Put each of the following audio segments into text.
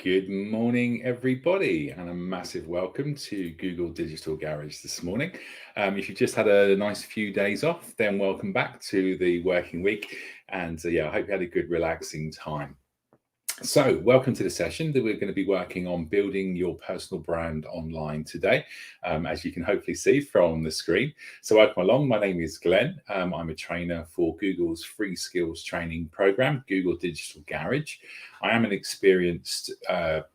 Good morning, everybody, and a massive welcome to Google Digital Garage this morning. If you just had a nice few days off, then welcome back to the working week. And I hope you had a good, relaxing time. So, welcome to the session that we're going to be working on building your personal brand online today, as you can hopefully see from the screen. So, welcome along. My name is Glenn. I'm a trainer for Google's free skills training program, Google Digital Garage. I am an experienced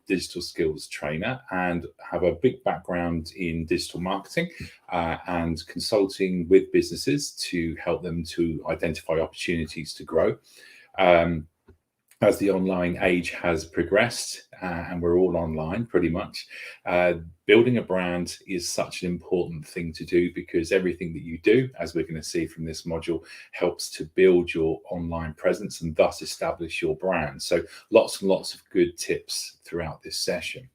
digital skills trainer and have a big background in digital marketing and consulting with businesses to help them to identify opportunities to grow. As the online age has progressed and we're all online pretty much, building a brand is such an important thing to do because everything that you do, as we're going to see from this module, helps to build your online presence and thus establish your brand. So lots and lots of good tips throughout this session.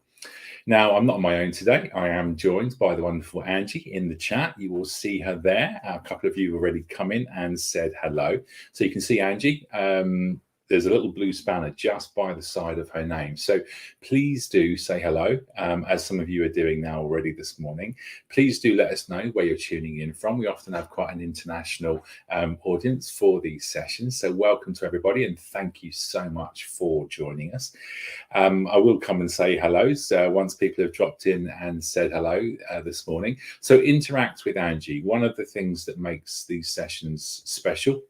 Now, I'm not on my own today. I am joined by the wonderful Angie in the chat. You will see her there. A couple of you already come in and said hello. So you can see Angie. There's a little blue spanner just by the side of her name. So please do say hello, as some of you are doing now already this morning. Please do let us know where you're tuning in from. We often have quite an international audience for these sessions. So welcome to everybody and thank you so much for joining us. I will come and say hellos once people have dropped in and said hello this morning. So interact with Angie. One of the things that makes these sessions special,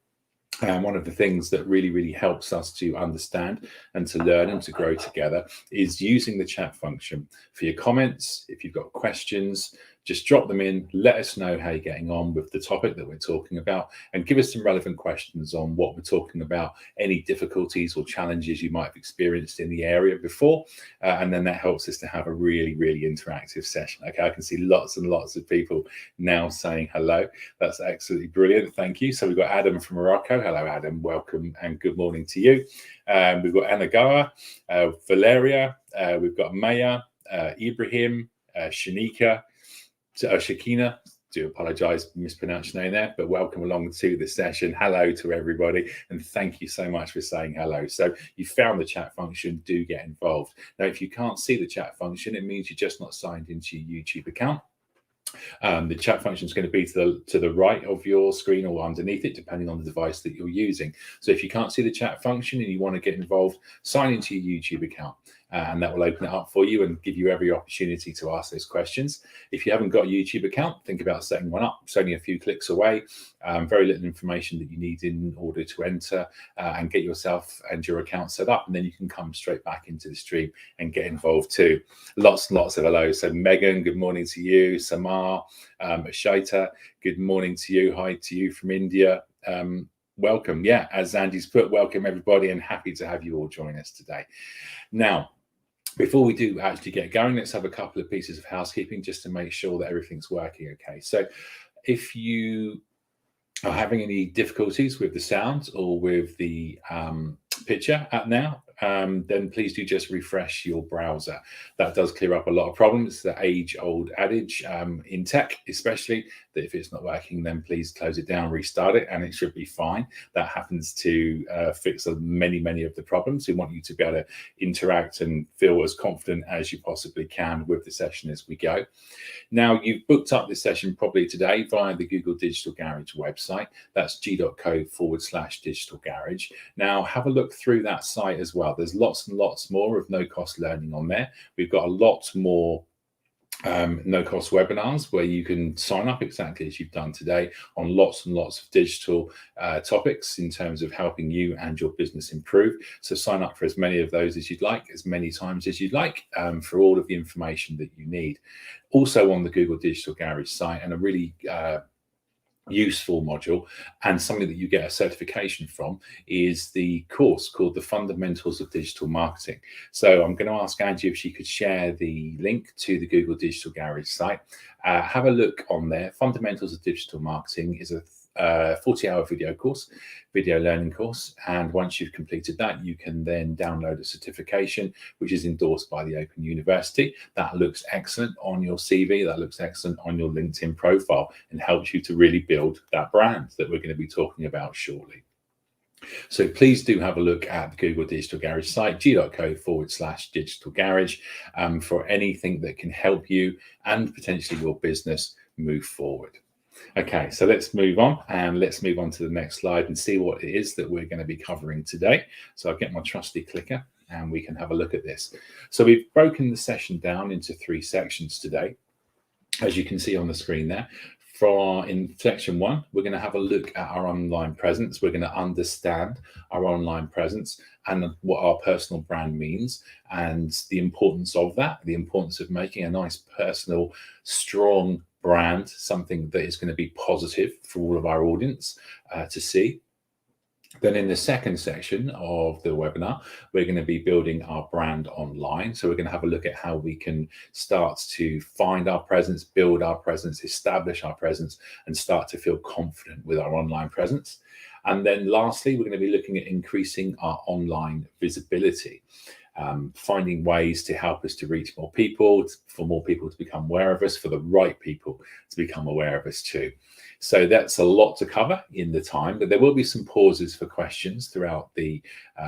and one of the things that really helps us to understand and to learn and to grow together is using the chat function for your comments. If you've got questions, just drop them in, let us know how you're getting on with the topic that we're talking about, and give us some relevant questions on what we're talking about, any difficulties or challenges you might have experienced in the area before, and then that helps us to have a really interactive session. Okay, I can see lots and lots of people now saying hello. That's absolutely brilliant. Thank you. So we've got Adam from Morocco. Hello, Adam. Welcome and good morning to you. We've got Anagara, Valeria. We've got Maya, Ibrahim, Shanika, Shakina. Do apologize for mispronouncing your name there, but welcome along to the session. Hello to everybody, and thank you so much for saying hello. So you found the chat function, do get involved. Now, if you can't see the chat function, it means you're just not signed into your YouTube account. The chat function is going to be to the right of your screen or underneath it, depending on the device that you're using. So if you can't see the chat function and you want to get involved, sign into your YouTube account. And that will open it up for you and give you every opportunity to ask those questions. If you haven't got a YouTube account, think about setting one up. It's only a few clicks away. Very little information that you need in order to enter and get yourself and your account set up. And then you can come straight back into the stream and get involved too. Lots and lots of hellos. So Megan, good morning to you. Samar, Ashaita, good morning to you. Hi to you from India. Welcome. Yeah, as Andy's put, welcome everybody and happy to have you all join us today. Now, before we do actually get going, let's have a couple of pieces of housekeeping just to make sure that everything's working okay. So if you are having any difficulties with the sound or with the picture now, then please do just refresh your browser. That does clear up a lot of problems. It's the age-old adage in tech, especially, that if it's not working, then please close it down, restart it, and it should be fine. That happens to fix many of the problems. We want you to be able to interact and feel as confident as you possibly can with the session as we go. Now, you've booked up this session probably today via the Google Digital Garage website. That's g.co/digital garage. Now, have a look through that site as well. There's lots and lots more of no-cost learning on there. We've got a lot more no-cost webinars where you can sign up exactly as you've done today on lots and lots of digital topics in terms of helping you and your business improve. So sign up for as many of those as you'd like, as many times as you'd like, for all of the information that you need. Also on the Google Digital Garage site, and a really useful module and something that you get a certification from, is the course called The Fundamentals of Digital Marketing. So I'm going to ask Angie if she could share the link to the Google Digital Garage site. Have a look on there. Fundamentals of Digital Marketing is a 40-hour video learning course, and once you've completed that, you can then download a certification which is endorsed by the Open University. That looks excellent on your CV, that looks excellent on your LinkedIn profile, and helps you to really build that brand that we're going to be talking about shortly. So please do have a look at the Google Digital Garage site, g.co/digital garage, for anything that can help you and potentially your business move forward. Okay, so let's move on to the next slide and see what it is that we're going to be covering today. So I'll get my trusty clicker and we can have a look at this. So we've broken the session down into 3 sections today, as you can see on the screen there. In section 1, we're going to have a look at our online presence. We're going to understand our online presence and what our personal brand means and the importance of that, the importance of making a nice personal, strong brand, something that is going to be positive for all of our audience to see. Then in the second section of the webinar, we're going to be building our brand online. So we're going to have a look at how we can start to find our presence, build our presence, establish our presence, and start to feel confident with our online presence. And then lastly, we're going to be looking at increasing our online visibility, finding ways to help us to reach more people, for more people to become aware of us, for the right people to become aware of us too. So that's a lot to cover in the time, but there will be some pauses for questions throughout the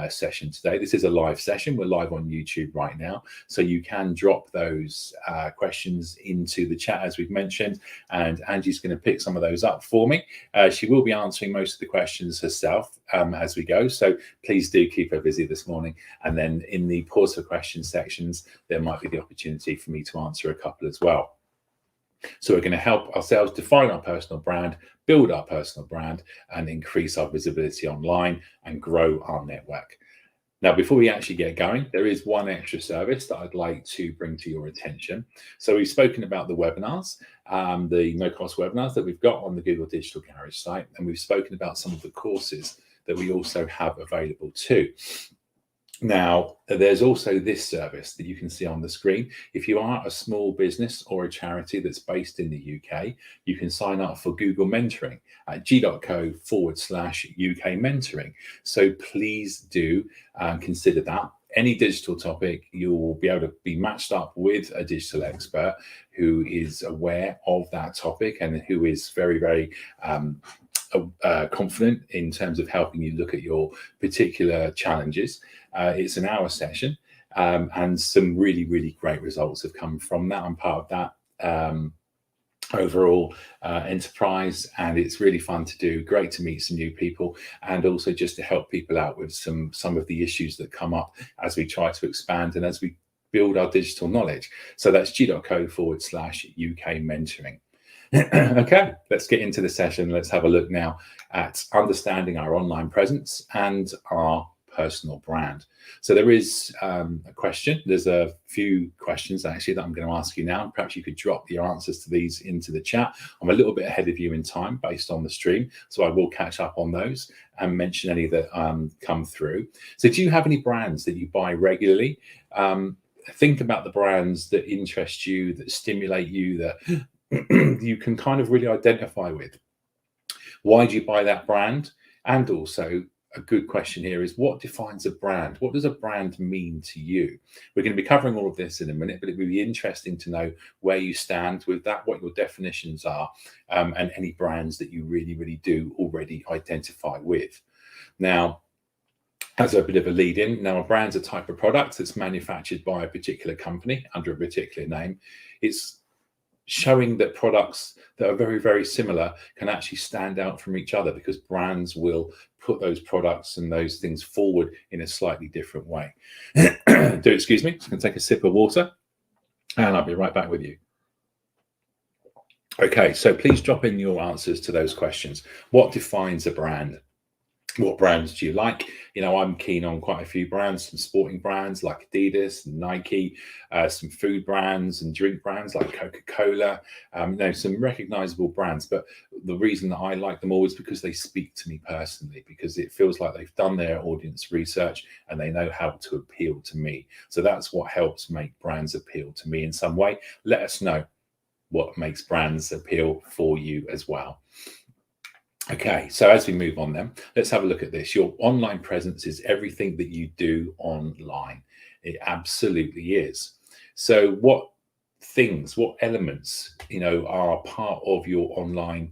session today. This is a live session. We're live on YouTube right now. So you can drop those questions into the chat, as we've mentioned, and Angie's going to pick some of those up for me. She will be answering most of the questions herself as we go. So please do keep her busy this morning. And then in the pause for questions sections, there might be the opportunity for me to answer a couple as well. So we're going to help ourselves define our personal brand, build our personal brand, and increase our visibility online and grow our network. Now, before we actually get going, there is one extra service that I'd like to bring to your attention. So we've spoken about the webinars, the no-cost webinars that we've got on the Google Digital Garage site, and we've spoken about some of the courses that we also have available too. Now, there's also this service that you can see on the screen. If you are a small business or a charity that's based in the UK, you can sign up for Google Mentoring at g.co/UK mentoring. So please do consider that. Any digital topic, you will be able to be matched up with a digital expert who is aware of that topic and who is very, very confident in terms of helping you look at your particular challenges. It's an hour session, and some really, really great results have come from that. I'm part of that overall enterprise, and it's really fun to do. Great to meet some new people, and also just to help people out with some of the issues that come up as we try to expand and as we build our digital knowledge. So that's g.co/UK mentoring. Okay, let's get into the session. Let's have a look now at understanding our online presence and our personal brand. So there is a question. There's a few questions actually that I'm going to ask you now. Perhaps you could drop your answers to these into the chat. I'm a little bit ahead of you in time based on the stream, so I will catch up on those and mention any that come through. So do you have any brands that you buy regularly? Think about the brands that interest you, that stimulate you, that you can kind of really identify with. Why do you buy that brand? And also, a good question here is, what defines a brand? What does a brand mean to you? We're going to be covering all of this in a minute, but it would be interesting to know where you stand with that, what your definitions are, and any brands that you really, really do already identify with. Now, as a bit of a lead in, now a brand's a type of product that's manufactured by a particular company under a particular name. It's showing that products that are very, very similar can actually stand out from each other, because brands will put those products and those things forward in a slightly different way. Excuse me, just going to take a sip of water and I'll be right back with you. Okay, so please drop in your answers to those questions. What defines a brand? What brands do you like? You know, I'm keen on quite a few brands, some sporting brands like Adidas and Nike, some food brands and drink brands like Coca-Cola, you know, some recognizable brands. But the reason that I like them all is because they speak to me personally, because it feels like they've done their audience research and they know how to appeal to me. So that's what helps make brands appeal to me in some way. Let us know what makes brands appeal for you as well. Okay, so as we move on then, let's have a look at this. Your online presence is everything that you do online. It absolutely is. So what things, what elements, you know, are part of your online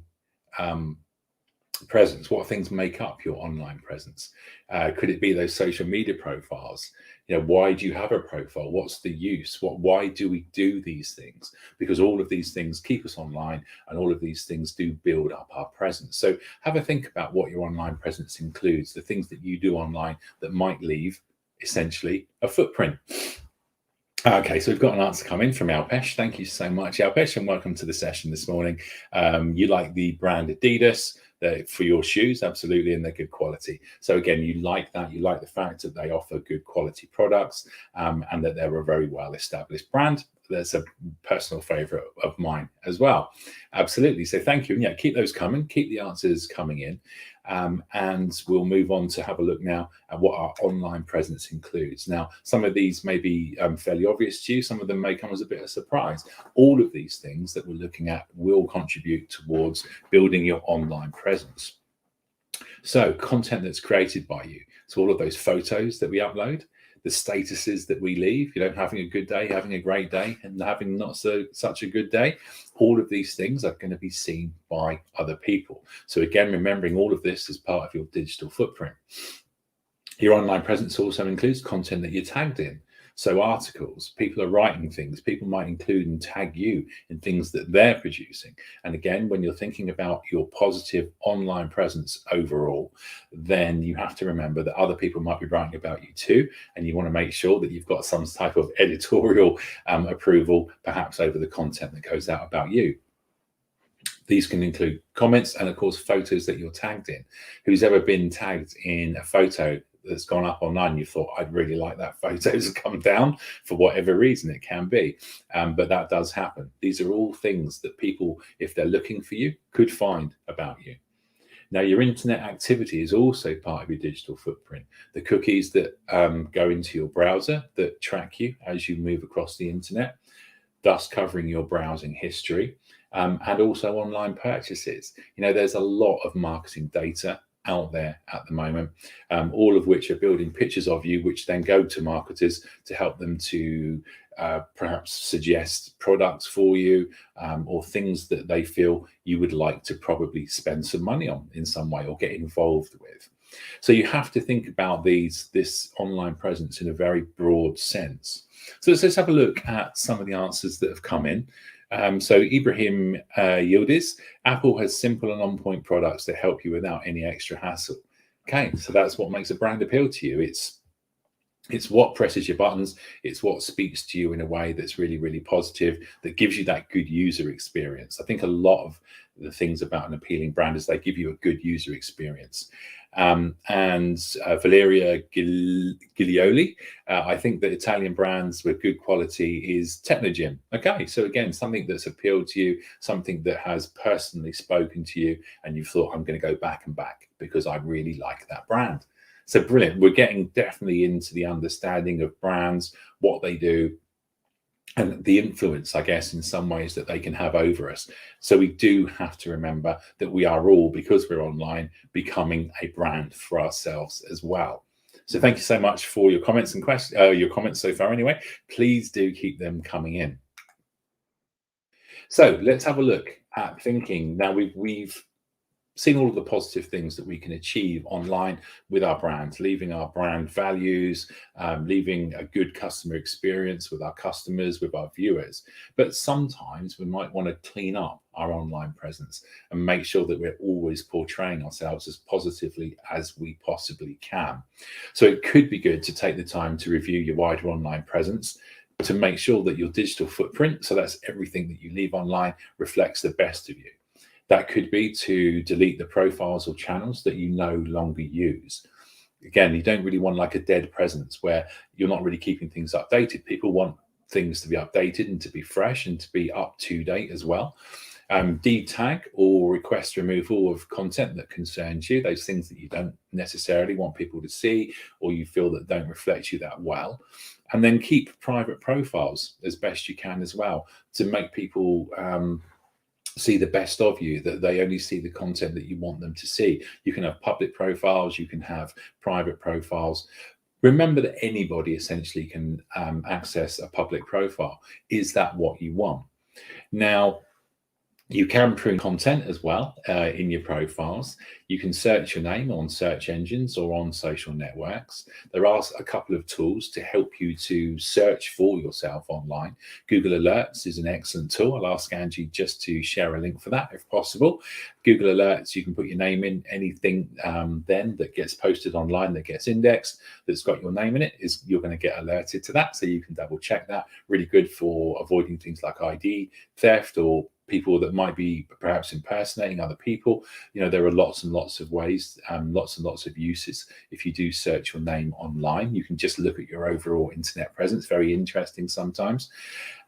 presence? What things make up your online presence? Could it be those social media profiles? Why do you have a profile? What's the use? Why do we do these things? Because all of these things keep us online, and all of these things do build up our presence. So have a think about what your online presence includes, the things that you do online that might leave essentially a footprint. Okay, so we've got an answer coming from Alpesh. Thank you so much, Alpesh, and welcome to the session this morning. You like the brand Adidas for your shoes, absolutely, and they're good quality. So again, you like that. You like the fact that they offer good quality products, and that they're a very well-established brand. That's a personal favorite of mine as well. Absolutely. So thank you. And yeah, keep those coming. Keep the answers coming in. And we'll move on to have a look now at what our online presence includes. Now, some of these may be fairly obvious to you. Some of them may come as a bit of a surprise. All of these things that we're looking at will contribute towards building your online presence. So content that's created by you. So all of those photos that we upload, the statuses that we leave, having a good day, having a great day, and having not such a good day. All of these things are going to be seen by other people. So again, remembering all of this as part of your digital footprint. Your online presence also includes content that you're tagged in. So articles, people are writing things, people might include and tag you in things that they're producing. And again, when you're thinking about your positive online presence overall, then you have to remember that other people might be writing about you too. And you want to make sure that you've got some type of editorial approval, perhaps over the content that goes out about you. These can include comments and, of course, photos that you're tagged in. Who's ever been tagged in a photo that's gone up online, you thought, I'd really like that photo to come down, for whatever reason it can be, but that does happen. These are all things that people, if they're looking for you, could find about you. Now, your internet activity is also part of your digital footprint. The cookies that go into your browser that track you as you move across the internet, thus covering your browsing history, and also online purchases. There's a lot of marketing data out there at the moment, all of which are building pictures of you, which then go to marketers to help them to perhaps suggest products for you, or things that they feel you would like to probably spend some money on in some way or get involved with. So you have to think about this online presence in a very broad sense. So let's have a look at some of the answers that have come in. So Ibrahim Yildiz, Apple has simple and on-point products that help you without any extra hassle. Okay, so that's what makes a brand appeal to you. It's what presses your buttons. It's what speaks to you in a way that's really, really positive, that gives you that good user experience. I think a lot of the things about an appealing brand is they give you a good user experience. And Valeria Giglioli, I think that Italian brands with good quality is Technogym. Okay, so again, something that's appealed to you, something that has personally spoken to you, and you thought, I'm going to go back and back because I really like that brand. So brilliant. We're getting definitely into the understanding of brands, what they do, and the influence, I guess, in some ways that they can have over us. So we do have to remember that we are all, because we're online, becoming a brand for ourselves as well. So thank you so much for your comments and questions, your comments so far anyway. Please do keep them coming in. So let's have a look at thinking. Now we've seen all of the positive things that we can achieve online with our brand, leaving our brand values, leaving a good customer experience with our customers, with our viewers. But sometimes we might want to clean up our online presence and make sure that we're always portraying ourselves as positively as we possibly can. So it could be good to take the time to review your wider online presence, to make sure that your digital footprint, so that's everything that you leave online, reflects the best of you. That could be to delete the profiles or channels that you no longer use. Again, you don't really want like a dead presence where you're not really keeping things updated. People want things to be updated and to be fresh and to be up to date as well. De-tag or request removal of content that concerns you, those things that you don't necessarily want people to see or you feel that don't reflect you that well. And then keep private profiles as best you can as well, to make people see the best of you, that they only see the content that you want them to see. You can have public profiles, you can have private profiles. Remember that anybody essentially can access a public profile. Is that what you want? Now, You can prune content as well in your profiles. You can search your name on search engines or on social networks. There are a couple of tools to help you to search for yourself online. Google Alerts is an excellent tool. I'll ask Angie just to share a link for that if possible. Google Alerts, you can put your name in. Anything then that gets posted online that gets indexed, that's got your name in it, is you're going to get alerted to that. So you can double check that. Really good for avoiding things like ID theft or people that might be perhaps impersonating other people. There are lots and lots of ways, lots and lots of uses. If you do search your name online, you can just look at your overall internet presence. Very interesting sometimes.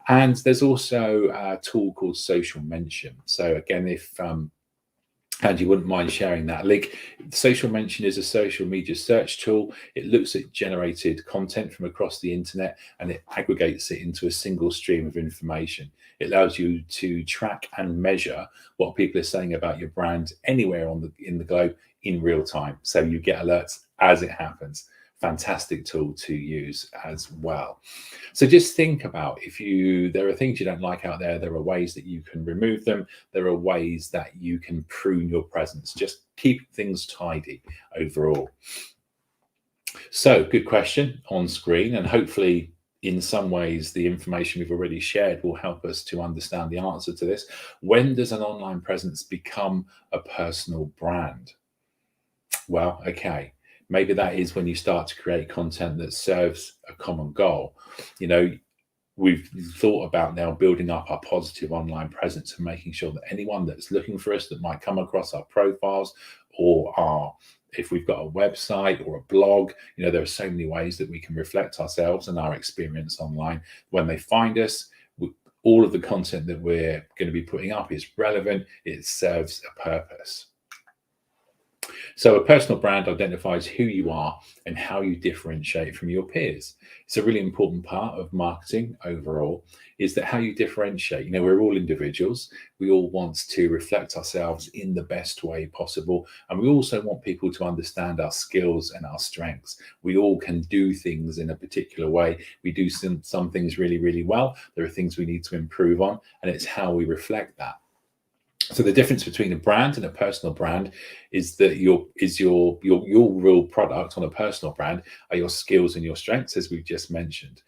And there's also a tool called Social Mention. So again, if Angie wouldn't mind sharing that link. Social Mention is a social media search tool. It looks at generated content from across the internet and it aggregates it into a single stream of information. It allows you to track and measure what people are saying about your brand anywhere in the globe in real time. So you get alerts as it happens. Fantastic tool to use as well. So just think about there are things you don't like out there, there are ways that you can remove them. There are ways that you can prune your presence. Just keep things tidy overall. So good question on screen, and hopefully in some ways the information we've already shared will help us to understand the answer to this. When does an online presence become a personal brand? Well, okay. Maybe that is when you start to create content that serves a common goal. We've thought about now building up our positive online presence and making sure that anyone that's looking for us that might come across our profiles or if we've got a website or a blog, there are so many ways that we can reflect ourselves and our experience online. When they find us, all of the content that we're going to be putting up is relevant. It serves a purpose. So a personal brand identifies who you are and how you differentiate from your peers. It's a really important part of marketing overall, is that how you differentiate. We're all individuals. We all want to reflect ourselves in the best way possible. And we also want people to understand our skills and our strengths. We all can do things in a particular way. We do some things really, really well. There are things we need to improve on, and it's how we reflect that. So the difference between a brand and a personal brand is that your real product on a personal brand are your skills and your strengths, as we've just mentioned.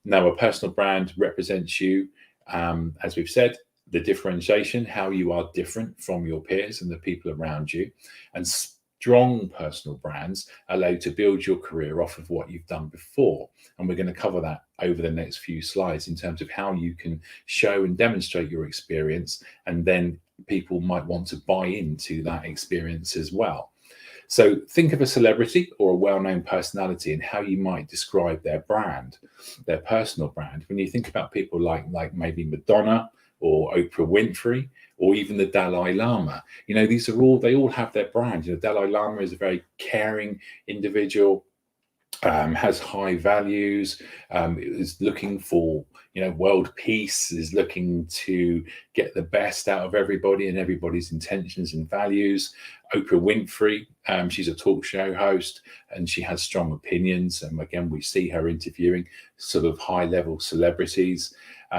Now, a personal brand represents you, as we've said, the differentiation, how you are different from your peers and the people around you. And strong personal brands allow you to build your career off of what you've done before. And we're going to cover that over the next few slides in terms of how you can show and demonstrate your experience, and then people might want to buy into that experience as well. So think of a celebrity or a well-known personality and how you might describe their brand, their personal brand. When you think about people like maybe Madonna or Oprah Winfrey, or even the Dalai Lama, they all have their brand. Dalai Lama is a very caring individual, has high values, is looking for world peace, is looking to get the best out of everybody and everybody's intentions and values. Oprah Winfrey, she's a talk show host and she has strong opinions. And again, we see her interviewing sort of high level celebrities.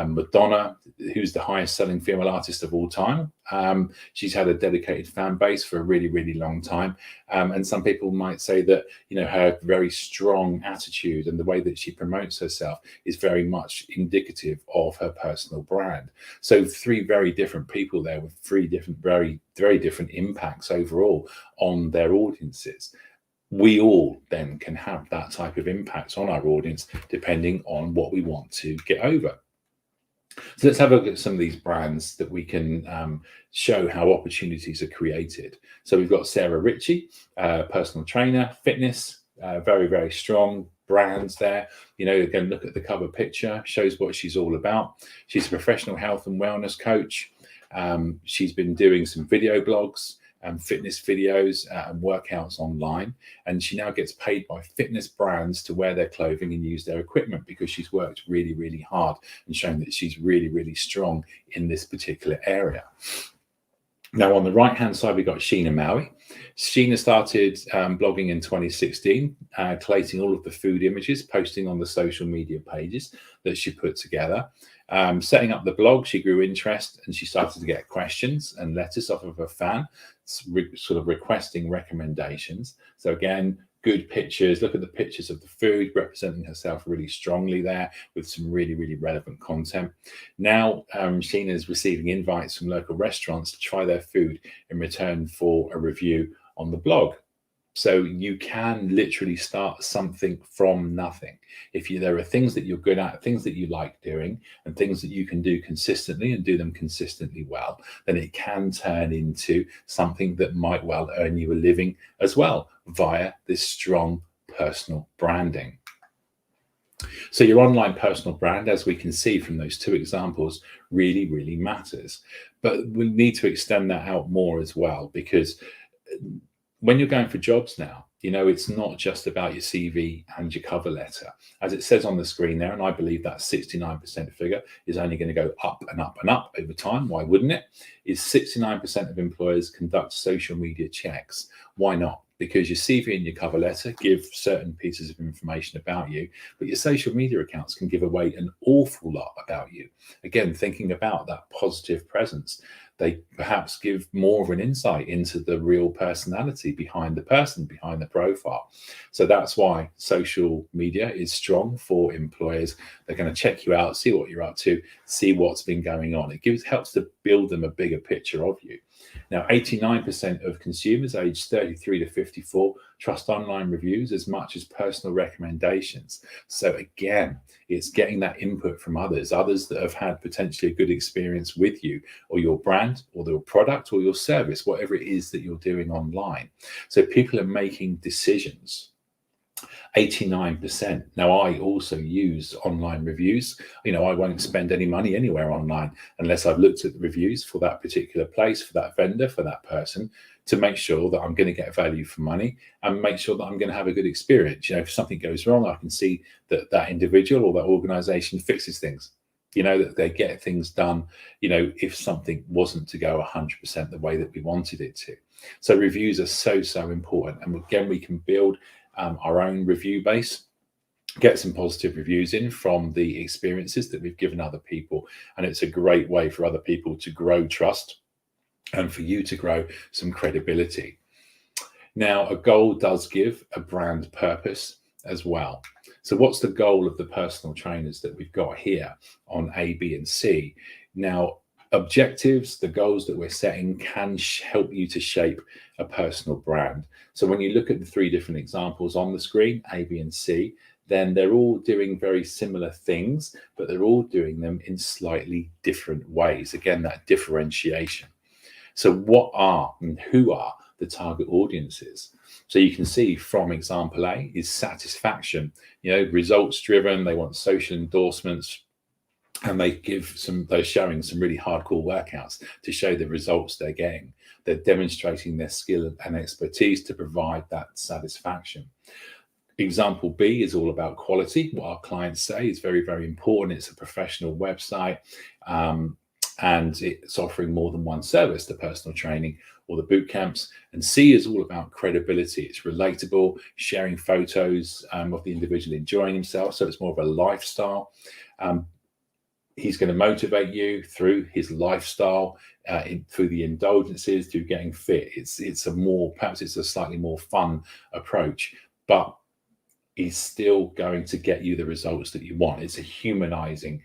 Madonna, who's the highest selling female artist of all time. She's had a dedicated fan base for a really, really long time. And some people might say that, her very strong attitude and the way that she promotes herself is very much indicative of her personal brand. So 3 very different people there with 3 different, very, very different impacts overall on their audiences. We all then can have that type of impact on our audience depending on what we want to get over. So let's have a look at some of these brands that we can show how opportunities are created. So we've got Sarah Ritchie, personal trainer, fitness, very, very strong brands there. Again, look at the cover picture, shows what she's all about. She's a professional health and wellness coach. She's been doing some video blogs and fitness videos and workouts online. And she now gets paid by fitness brands to wear their clothing and use their equipment because she's worked really, really hard and shown that she's really, really strong in this particular area. Now, on the right-hand side, we've got Sheena Maui. Sheena started blogging in 2016, collating all of the food images, posting on the social media pages that she put together. Setting up the blog, she grew interest and she started to get questions and letters off of her fan, sort of requesting recommendations. So again, good pictures. Look at the pictures of the food, representing herself really strongly there with some really, really relevant content. Now, Sheena is receiving invites from local restaurants to try their food in return for a review on the blog. So you can literally start something from nothing. There are things that you're good at, things that you like doing, and things that you can do consistently and do them consistently well, then it can turn into something that might well earn you a living as well via this strong personal branding. So your online personal brand, as we can see from those two examples, really, really matters. But we need to extend that out more as well, because when you're going for jobs now, it's not just about your CV and your cover letter. As it says on the screen there, and I believe that 69% figure is only going to go up and up and up over time. Why wouldn't it? Is 69% of employers conduct social media checks. Why not? Because your CV and your cover letter give certain pieces of information about you, but your social media accounts can give away an awful lot about you. Again, thinking about that positive presence, they perhaps give more of an insight into the real personality behind the person, behind the profile. So that's why social media is strong for employers. They're going to check you out, see what you're up to, see what's been going on. It helps to build them a bigger picture of you. Now, 89% of consumers aged 33 to 54 trust online reviews as much as personal recommendations. So again, it's getting that input from others that have had potentially a good experience with you or your brand or your product or your service, whatever it is that you're doing online. So people are making decisions. 89%. Now, I also use online reviews. I won't spend any money anywhere online unless I've looked at the reviews for that particular place, for that vendor, for that person, to make sure that I'm going to get value for money and make sure that I'm going to have a good experience. If something goes wrong, I can see that that individual or that organization fixes things. That they get things done, if something wasn't to go 100% the way that we wanted it to. So reviews are so important. And again, we can build our own review base, get some positive reviews in from the experiences that we've given other people. And it's a great way for other people to grow trust and for you to grow some credibility. Now, a goal does give a brand purpose as well. So what's the goal of the personal trainers that we've got here on A, B, and C? Now, objectives, the goals that we're setting can help you to shape a personal brand. So when you look at the three different examples on the screen, A, B, and C, then they're all doing very similar things, but they're all doing them in slightly different ways. Again, that differentiation. So what are and who are the target audiences? So you can see from example A is satisfaction, results driven. They want social endorsements, and they're showing some really hardcore workouts to show the results they're getting. They're demonstrating their skill and expertise to provide that satisfaction. Example B is all about quality. What our clients say is very, very important. It's a professional website, and it's offering more than one service, the personal training or the boot camps. And C is all about credibility. It's relatable, sharing photos of the individual enjoying himself. So it's more of a lifestyle. He's going to motivate you through his lifestyle, through the indulgences, through getting fit. Perhaps it's a slightly more fun approach, but he's still going to get you the results that you want. It's a humanizing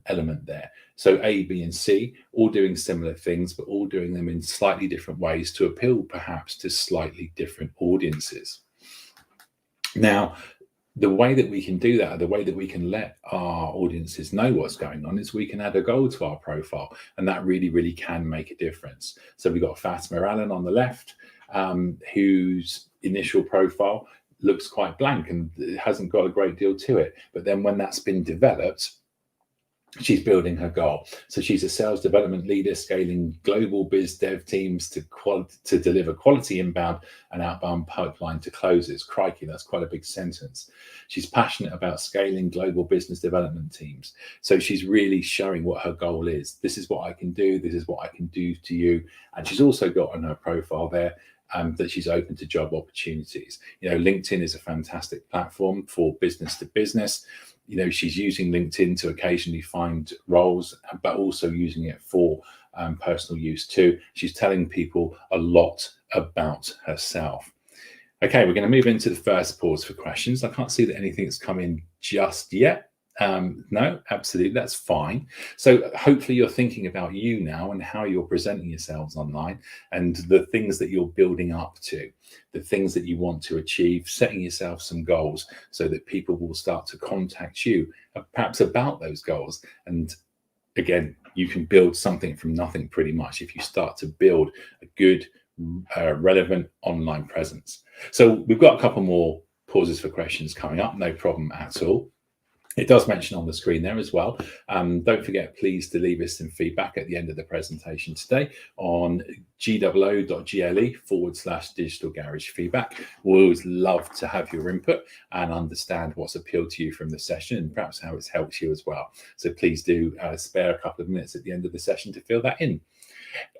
element there. So A, B, and C, all doing similar things, but all doing them in slightly different ways to appeal perhaps to slightly different audiences. Now, the way that we can do that, the way that we can let our audiences know what's going on, is we can add a goal to our profile, and that really, really can make a difference. So we've got Fatima Allen on the left, whose initial profile looks quite blank and it hasn't got a great deal to it. But then when that's been developed, she's building her goal. So she's a sales development leader, scaling global biz dev teams to deliver quality inbound and outbound pipeline to closes. Crikey, that's quite a big sentence. She's passionate about scaling global business development teams. So she's really showing what her goal is. This is what I can do. This is what I can do to you. And she's also got on her profile there that she's open to job opportunities. LinkedIn is a fantastic platform for business to business. She's using LinkedIn to occasionally find roles, but also using it for personal use too. She's telling people a lot about herself. Okay, we're going to move into the first pause for questions. I can't see that anything's come in just yet. No, absolutely, that's fine. So hopefully you're thinking about you now and how you're presenting yourselves online and the things that you're building up to, the things that you want to achieve, setting yourself some goals so that people will start to contact you perhaps about those goals. And again, you can build something from nothing pretty much if you start to build a good, relevant online presence. So we've got a couple more pauses for questions coming up, no problem at all. It does mention on the screen there as well. Don't forget, please, to leave us some feedback at the end of the presentation today on gwo.gle/digital garage feedback. We always love to have your input and understand what's appealed to you from the session and perhaps how it's helped you as well. So please do spare a couple of minutes at the end of the session to fill that in.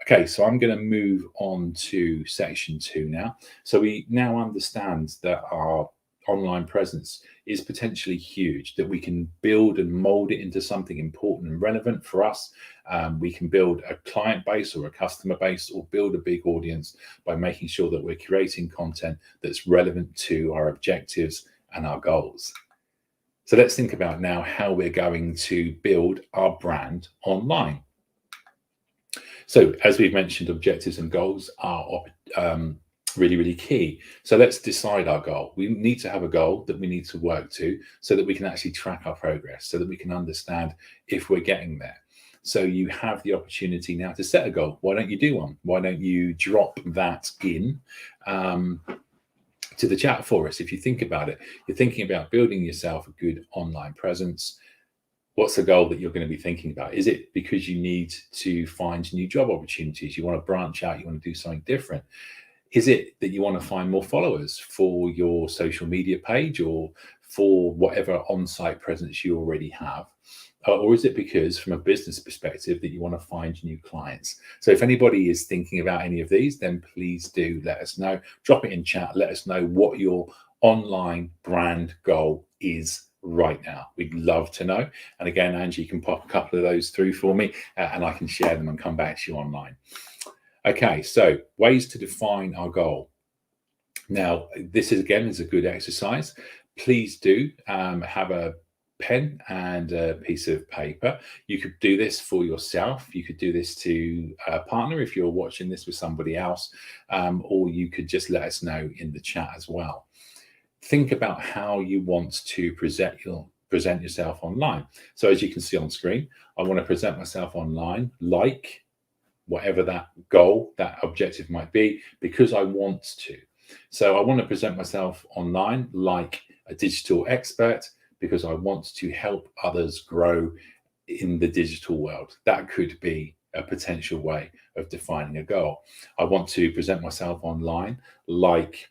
Okay, so I'm going to move on to section 2 now. So we now understand that our online presence is potentially huge, that we can build and mold it into something important and relevant for us. We can build a client base or a customer base or build a big audience by making sure that we're creating content that's relevant to our objectives and our goals. So let's think about now how we're going to build our brand online. So as we've mentioned, objectives and goals are really, really key. So let's decide our goal. We need to have a goal that we need to work to so that we can actually track our progress, so that we can understand if we're getting there. So you have the opportunity now to set a goal. Why don't you do one? Why don't you drop that in to the chat for us? If you think about it, you're thinking about building yourself a good online presence. What's the goal that you're going to be thinking about? Is it because you need to find new job opportunities? You want to branch out, you want to do something different? Is it that you want to find more followers for your social media page or for whatever on-site presence you already have? Or is it because, from a business perspective, that you want to find new clients? So if anybody is thinking about any of these, then please do let us know. Drop it in chat. Let us know what your online brand goal is right now. We'd love to know. And again, Angie, you can pop a couple of those through for me and I can share them and come back to you online. Okay, so ways to define our goal. Now, this is a good exercise. Please do have a pen and a piece of paper. You could do this for yourself. You could do this to a partner if you're watching this with somebody else, or you could just let us know in the chat as well. Think about how you want to present yourself online. So as you can see on screen, I want to present myself online like whatever that goal, that objective might be, because I want to. So I want to present myself online like a digital expert because I want to help others grow in the digital world. That could be a potential way of defining a goal. I want to present myself online like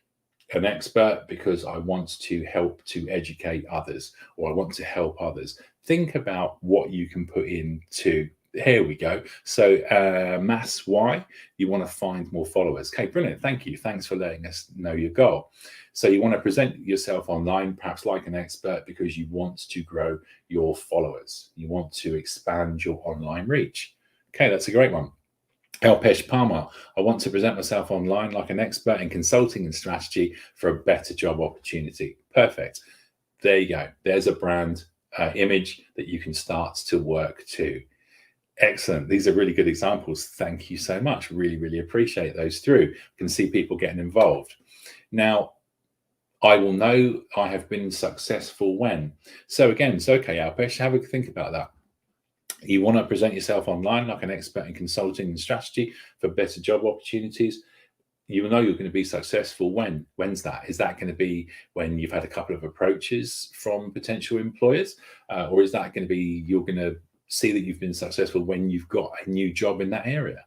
an expert because I want to help to educate others, or I want to help others. Think about what you can put into. Here we go. So Mass Y, you want to find more followers. Okay, brilliant. Thank you. Thanks for letting us know your goal. So you want to present yourself online, perhaps like an expert, because you want to grow your followers. You want to expand your online reach. Okay, that's a great one. Alpesh Palmer, I want to present myself online like an expert in consulting and strategy for a better job opportunity. Perfect. There you go. There's a brand image that you can start to work to. Excellent. These are really good examples. Thank you so much. Really, really appreciate those through. You can see people getting involved. Now, I will know I have been successful when. So again, it's okay, Alpesh, have a think about that. You want to present yourself online like an expert in consulting and strategy for better job opportunities. You will know you're going to be successful when. When's that? Is that going to be when you've had a couple of approaches from potential employers? Or is that going to be you're going to see that you've been successful when you've got a new job in that area?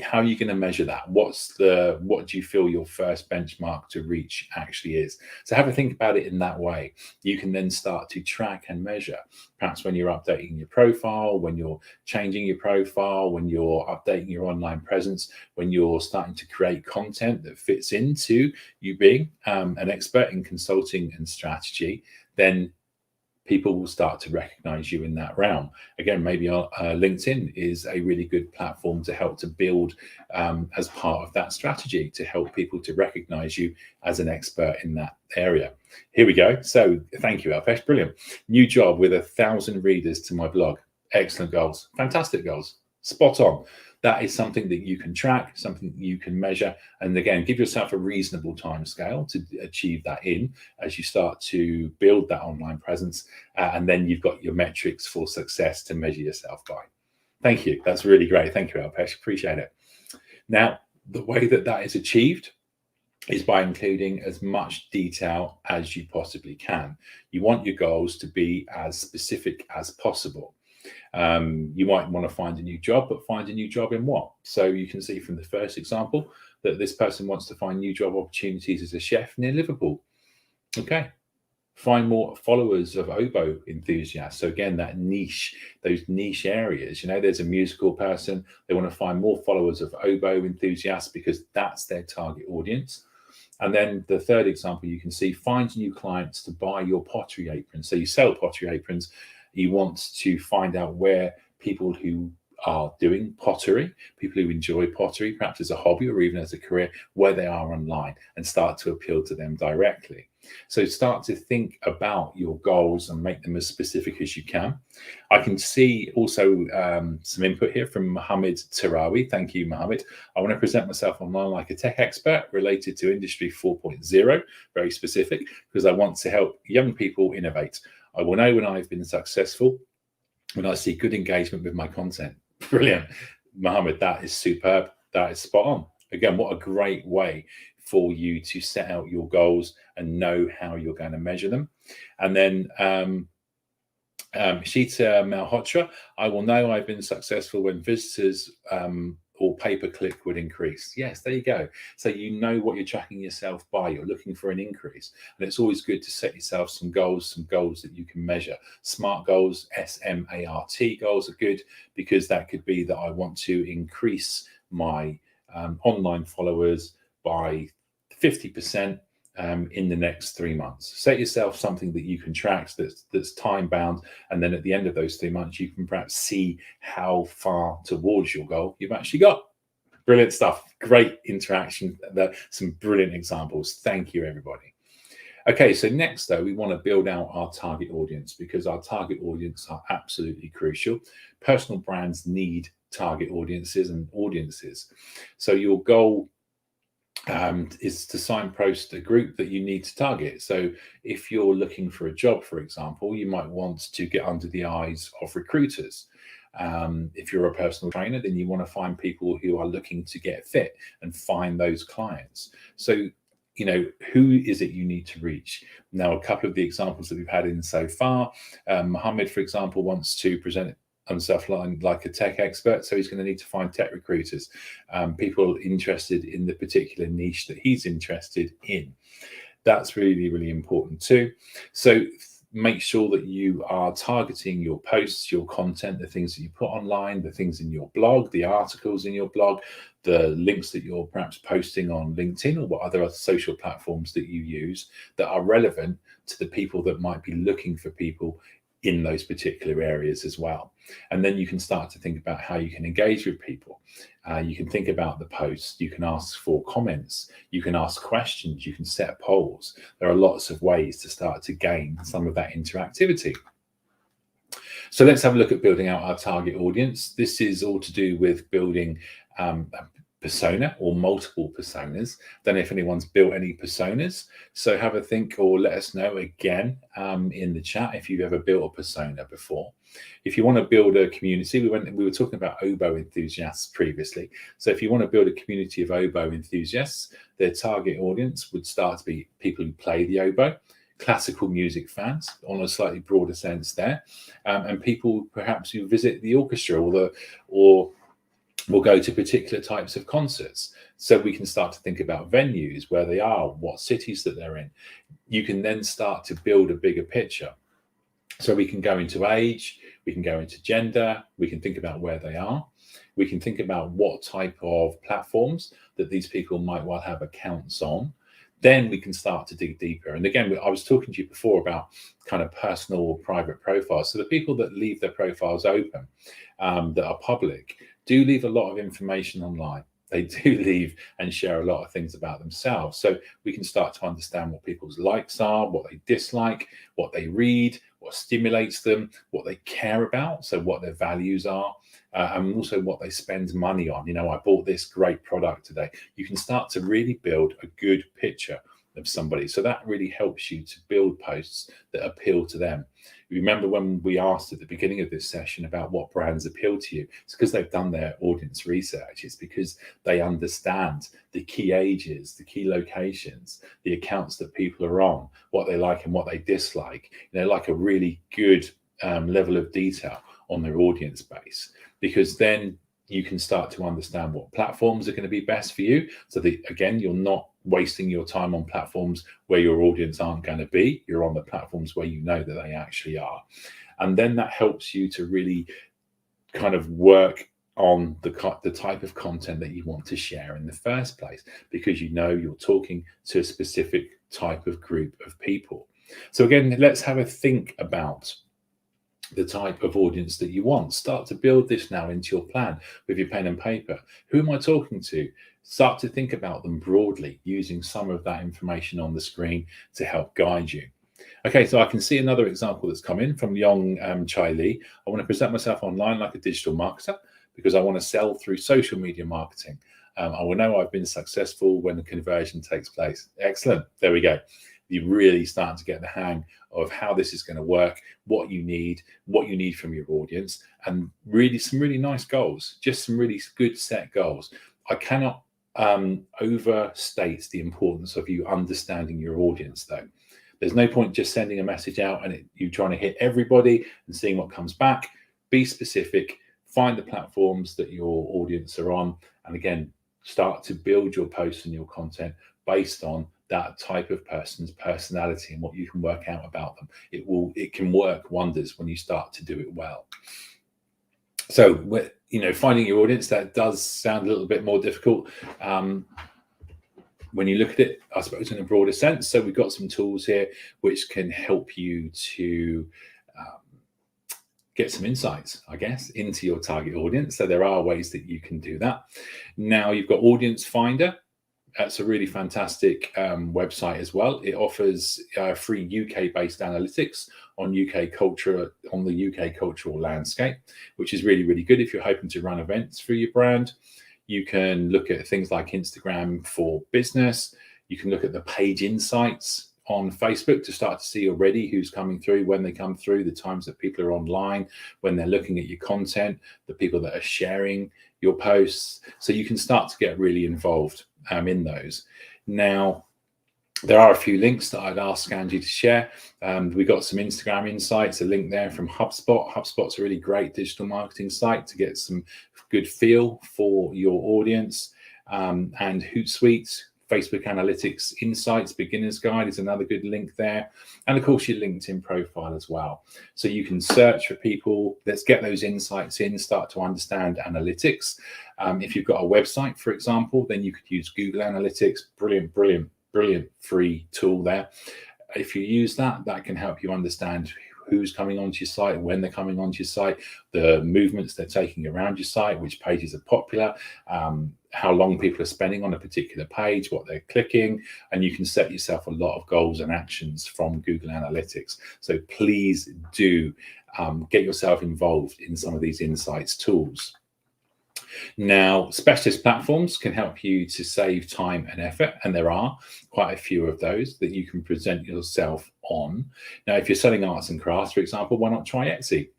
How are you going to measure that? What do you feel your first benchmark to reach actually is? So have a think about it in that way. You can then start to track and measure, perhaps when you're updating your profile, when you're changing your profile, when you're updating your online presence, when you're starting to create content that fits into you being an expert in consulting and strategy. Then people will start to recognize you in that realm. Again, maybe LinkedIn is a really good platform to help to build as part of that strategy, to help people to recognize you as an expert in that area. Here we go. So thank you, Alpesh. Brilliant. New job with 1,000 readers to my blog. Excellent goals. Fantastic goals. Spot on. That is something that you can track, something you can measure, and again, give yourself a reasonable time scale to achieve that in as you start to build that online presence, and then you've got your metrics for success to measure yourself by. Thank you. That's really great. Thank you, Alpesh. Appreciate it. Now, the way that that is achieved is by including as much detail as you possibly can. You want your goals to be as specific as possible. You might want to find a new job, but find a new job in what? So you can see from the first example that this person wants to find new job opportunities as a chef near Liverpool. Okay. Find more followers of oboe enthusiasts. So again, that niche, those niche areas, there's a musical person. They want to find more followers of oboe enthusiasts because that's their target audience. And then the third example, you can see, find new clients to buy your pottery aprons. So you sell pottery aprons. You want to find out where people who are doing pottery, people who enjoy pottery, perhaps as a hobby or even as a career, where they are online, and start to appeal to them directly. So start to think about your goals and make them as specific as you can. I can see also some input here from Mohammed Tarawi. Thank you, Mohammed. I want to present myself online like a tech expert related to Industry 4.0, very specific, because I want to help young people innovate. I will know when I've been successful when I see good engagement with my content. Brilliant. Mohammed, that is superb. That is spot on. Again, what a great way for you to set out your goals and know how you're going to measure them. And then Shita Malhotra, I will know I've been successful when visitors or pay-per-click would increase. Yes, there you go. So you know what you're tracking yourself by. You're looking for an increase. And it's always good to set yourself some goals that you can measure. SMART goals, SMART goals are good because that could be that I want to increase my online followers by 50% in the next 3 months. Set yourself something that you can track that's time bound, and then at the end of those 3 months you can perhaps see how far towards your goal you've actually got. Brilliant stuff. Great interaction. Some brilliant examples. Thank you, everybody. Okay, so next though, we want to build out our target audience because our target audience are absolutely crucial. Personal brands need target audiences and audiences. So your goal is to signpost a group that you need to target. So if you're looking for a job, for example, you might want to get under the eyes of recruiters. If you're a personal trainer, then you want to find people who are looking to get fit and find those clients. So who is it you need to reach? Now, a couple of the examples that we've had in so far, Mohammed, for example, wants to present himself like a tech expert, so he's going to need to find tech recruiters, people interested in the particular niche that he's interested in. That's really, really important too. So make sure that you are targeting your posts, your content, the things that you put online, the things in your blog, the articles in your blog, the links that you're perhaps posting on LinkedIn or what other social platforms that you use that are relevant to the people that might be looking for people in those particular areas as well. And then you can start to think about how you can engage with people. You can think about the posts, you can ask for comments, you can ask questions, you can set polls. There are lots of ways to start to gain some of that interactivity. So let's have a look at building out our target audience. This is all to do with building a persona or multiple personas. Don't know if anyone's built any personas, so have a think or let us know again in the chat if you've ever built a persona before. If you want to build a community, we were talking about oboe enthusiasts previously. So if you want to build a community of oboe enthusiasts, their target audience would start to be people who play the oboe. classical music fans on a slightly broader sense there, and people perhaps who visit the orchestra or will go to particular types of concerts. So we can start to think about venues, where they are, what cities that they're in. You can then start to build a bigger picture. So we can go into age, we can go into gender, we can think about where they are. We can think about what type of platforms that these people might well have accounts on. Then we can start to dig deeper. And again, I was talking to you before about kind of personal or private profiles. So the people that leave their profiles open, that are public, do leave a lot of information online. They do leave and share a lot of things about themselves. So we can start to understand what people's likes are, what they dislike, what they read, what stimulates them, what they care about, so what their values are, and also what they spend money on. You know, I bought this great product today. You can start to really build a good picture of somebody. So that really helps you to build posts that appeal to them. Remember when we asked at the beginning of this session about what brands appeal to you? It's because they've done their audience research. It's because they understand the key ages, the key locations, the accounts that people are on, what they like and what they dislike. You know, like a really good level of detail on their audience base, because then you can start to understand what platforms are going to be best for you. So that, again, you're not wasting your time on platforms where your audience aren't going to be. You're on the platforms where you know that they actually are. And then that helps you to really kind of work on the type of content that you want to share in the first place, because you know you're talking to a specific type of group of people. So again, let's have a think about the type of audience that you want. Start to build this now into your plan with your pen and paper. Who am I talking to? Start to think about them broadly, using some of that information on the screen to help guide you. Okay, so I can see another example that's come in from Yong Chai Lee. I want to present myself online like a digital marketer because I want to sell through social media marketing. I will know I've been successful when the conversion takes place. Excellent. There we go. You really start to get the hang of how this is going to work, what you need from your audience, and really some really nice goals, just some really good set goals. I cannot overstate the importance of you understanding your audience, though. There's no point just sending a message out and you trying to hit everybody and seeing what comes back. Be specific, find the platforms that your audience are on, and again, start to build your posts and your content based on that type of person's personality and what you can work out about them. It can work wonders when you start to do it well. So, finding your audience, that does sound a little bit more difficult when you look at it, I suppose, in a broader sense. So we've got some tools here which can help you to get some insights, I guess, into your target audience. So there are ways that you can do that. Now you've got Audience Finder. That's a really fantastic website as well. It offers free UK-based analytics on UK culture, on the UK cultural landscape, which is really, really good if you're hoping to run events for your brand. You can look at things like Instagram for business. You can look at the page insights on Facebook to start to see already who's coming through, when they come through, the times that people are online, when they're looking at your content, the people that are sharing your posts. So you can start to get really involved in those. Now, there are a few links that I'd ask Angie to share. We got some Instagram insights, a link there from HubSpot. HubSpot's a really great digital marketing site to get some good feel for your audience. And Hootsuite, Facebook Analytics Insights Beginner's Guide is another good link there. And of course, your LinkedIn profile as well. So you can search for people. Let's get those insights in, start to understand analytics. If you've got a website, for example, then you could use Google Analytics. Brilliant free tool there. If you use that, that can help you understand who's coming onto your site, when they're coming onto your site, the movements they're taking around your site, which pages are popular, how long people are spending on a particular page, what they're clicking, and you can set yourself a lot of goals and actions from Google Analytics. So please do get yourself involved in some of these insights tools. Now, specialist platforms can help you to save time and effort, and there are quite a few of those that you can present yourself on. Now, if you're selling arts and crafts, for example, why not try Etsy?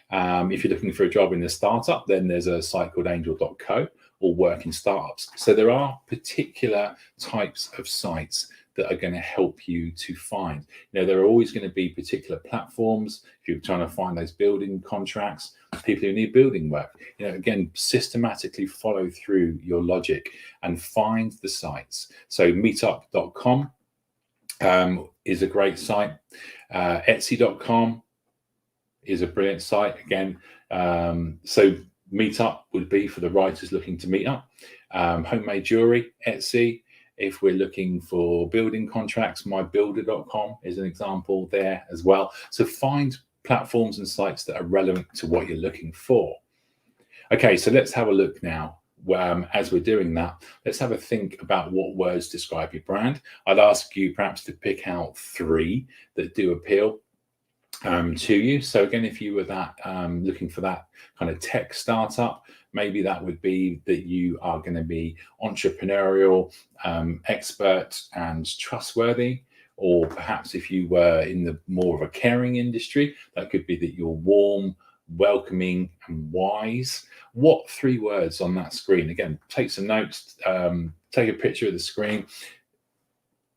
If you're looking for a job in a startup, then there's a site called angel.co, or work in startups. So there are particular types of sites that are going to help you to find. There are always going to be particular platforms. If you're trying to find those building contracts, people who need building work, again, systematically follow through your logic and find the sites. So meetup.com is a great site. Etsy.com is a brilliant site again. So Meetup would be for the writers looking to meet up. Homemade jewelry, Etsy. If we're looking for building contracts, mybuilder.com is an example there as well. So find platforms and sites that are relevant to what you're looking for. Okay, so let's have a look now. As we're doing that, let's have a think about what words describe your brand. I'd ask you perhaps to pick out 3 that do appeal to you. So again, if you were that looking for that kind of tech startup, maybe that would be that you are going to be entrepreneurial, expert and trustworthy. Or perhaps if you were in the more of a caring industry, that could be that you're warm, welcoming and wise. What 3 words on that screen? Again, take some notes, take a picture of the screen.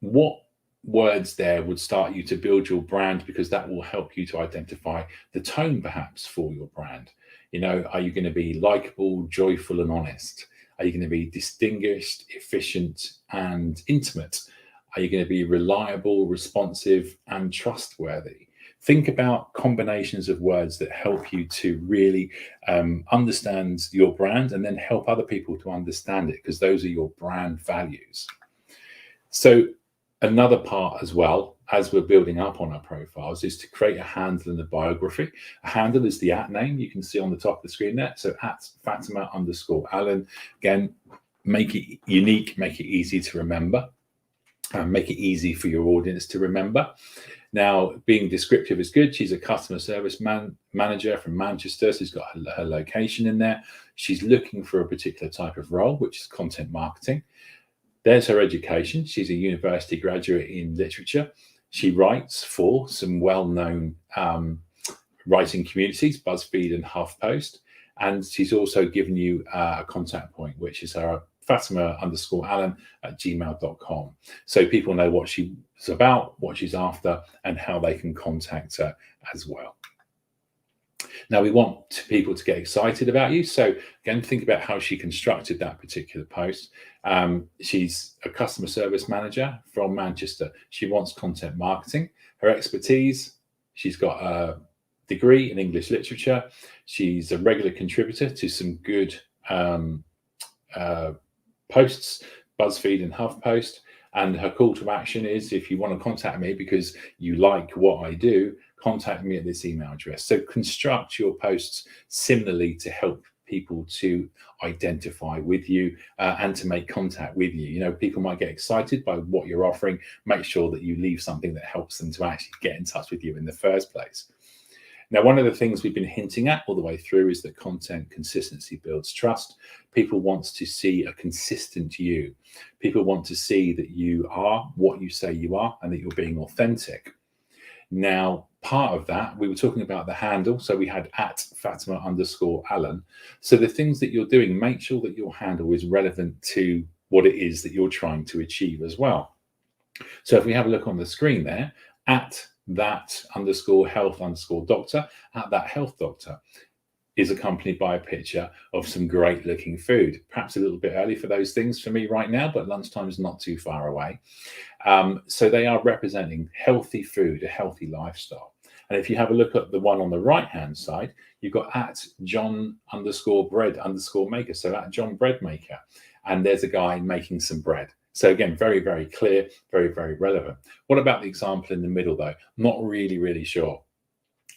What words there would start you to build your brand, because that will help you to identify the tone perhaps for your brand. Are you going to be likable, joyful and honest? Are you going to be distinguished, efficient and intimate? Are you going to be reliable, responsive and trustworthy? Think about combinations of words that help you to really understand your brand and then help other people to understand it, because those are your brand values. So another part as well, as we're building up on our profiles, is to create a handle and a biography. A handle is the @ name you can see on the top of the screen there. So @Fatima_Allen. Again, make it unique, make it easy to remember, and make it easy for your audience to remember. Now, being descriptive is good. She's a customer service manager from Manchester. So she's got her location in there. She's looking for a particular type of role, which is content marketing. There's her education. She's a university graduate in literature. She writes for some well-known writing communities, BuzzFeed and HuffPost. And she's also given you a contact point, which is her Fatima_Allen@gmail.com. So people know what she's about, what she's after, and how they can contact her as well. Now, we want people to get excited about you. So again, think about how she constructed that particular post. She's a customer service manager from Manchester. She wants content marketing. Her expertise, she's got a degree in English literature. She's a regular contributor to some good posts, BuzzFeed and HuffPost. And her call to action is, if you want to contact me because you like what I do, contact me at this email address. So construct your posts similarly to help people to identify with you and to make contact with you. People might get excited by what you're offering. Make sure that you leave something that helps them to actually get in touch with you in the first place. Now, one of the things we've been hinting at all the way through is that content consistency builds trust. People want to see a consistent you. People want to see that you are what you say you are and that you're being authentic. Now, part of that, we were talking about the handle. So we had @Fatima_Allen. So the things that you're doing, make sure that your handle is relevant to what it is that you're trying to achieve as well. So if we have a look on the screen there, @that_health_doctor, @thathealthdoctor is accompanied by a picture of some great looking food. Perhaps a little bit early for those things for me right now, but lunchtime is not too far away. So they are representing healthy food, a healthy lifestyle. And if you have a look at the one on the right hand side, you've got @John_bread_maker. So @JohnBreadMaker. And there's a guy making some bread. So again, very, very clear, very, very relevant. What about the example in the middle though? Not really sure.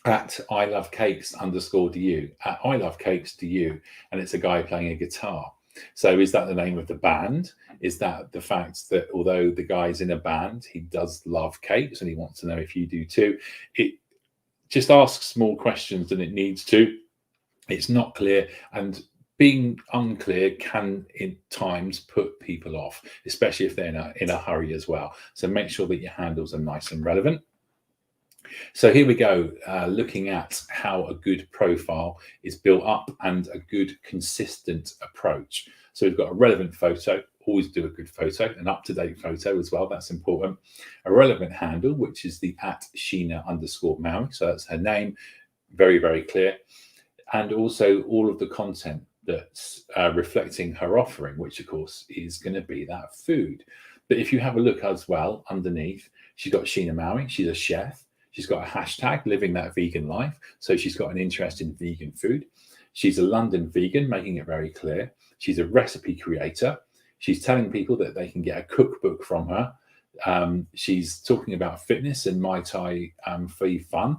@ILoveCakes_DU, @ILoveCakes_DU, and it's a guy playing a guitar. So is that the name of the band? Is that the fact that although the guy's in a band, he does love cakes and he wants to know if you do too? It just asks more questions than it needs to. It's not clear, and being unclear can in times put people off, especially if they're in a hurry as well. So make sure that your handles are nice and relevant. So here we go, looking at how a good profile is built up and a good consistent approach. So we've got a relevant photo, always do a good photo, an up-to-date photo as well, that's important. A relevant handle, which is the @Sheena_Maui, so that's her name, very, very clear. And also all of the content that's reflecting her offering, which of course is going to be that food. But if you have a look as well underneath, she's got Sheena Maui, she's a chef. She's got a hashtag, living that vegan life. So she's got an interest in vegan food. She's a London vegan, making it very clear. She's a recipe creator. She's telling people that they can get a cookbook from her. She's talking about fitness and Muay Thai free fun.